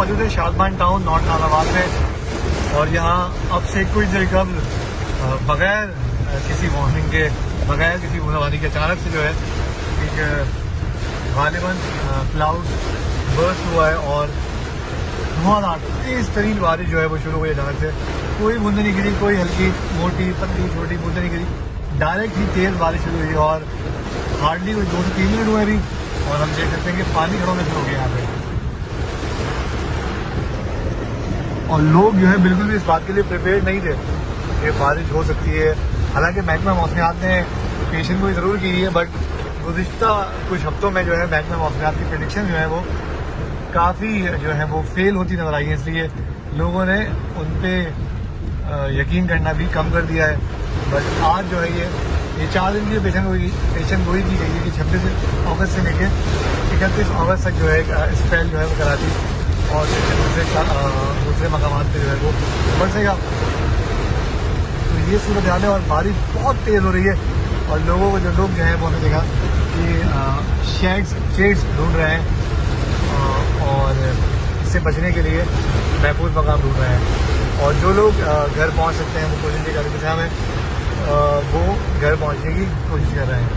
मौजूद है Shadman town north नालाबाद में, और यहाँ अब से कुछ देर कबल बगैर किसी वार्निंग के, बगैर किसी बूंदाबांदी के अचानक से जो है एक गालिबन क्लाउड बर्स्ट हुआ है और धुआंधार तेज तरीन बारिश जो है वो शुरू हुई अचानक से। कोई बूंद नहीं गिरी, कोई हल्की मोटी पतली छोटी बूंद नहीं गिरी, डायरेक्ट ही तेज बारिश शुरू हुई और हार्डली कोई 2 से 3 मिनट हुए अभी, और हम देख सकते हैं कि पानी खड़ों में शुरू हो गया यहाँ पे, और लोग जो है बिल्कुल भी इस बात के लिए प्रिपेयर नहीं थे कि बारिश हो सकती है। हालांकि महकमा मौसमियात ने पेशन को ज़रूर की है, बट गुज़िश्ता कुछ हफ्तों में जो है महकमा मौसमियात की प्रेडिक्शन जो है वो काफ़ी जो है वो फेल होती नजर आई है, इसलिए लोगों ने उन पर यकीन करना भी कम कर दिया है। बट आज जो है ये 4 दिन की पेशन गोई की गई है कि 26 अगस्त से लेकर 31 अगस्त तक जो है स्पेल जो है वो कराची और दूसरे मकामात पे जो है वो बरसेगा। तो ये सूरत हाल है और बारिश बहुत तेज़ हो रही है, और लोगों को जो हैं वो हमने देखा कि शेड्स ढूंढ रहे हैं और इससे बचने के लिए महफूज मकाम ढूंढ रहे हैं, और जो लोग घर पहुंच सकते हैं वो कोशिश ये कर रहे हैं, वो घर पहुंचने की कोशिश कर रहे हैं।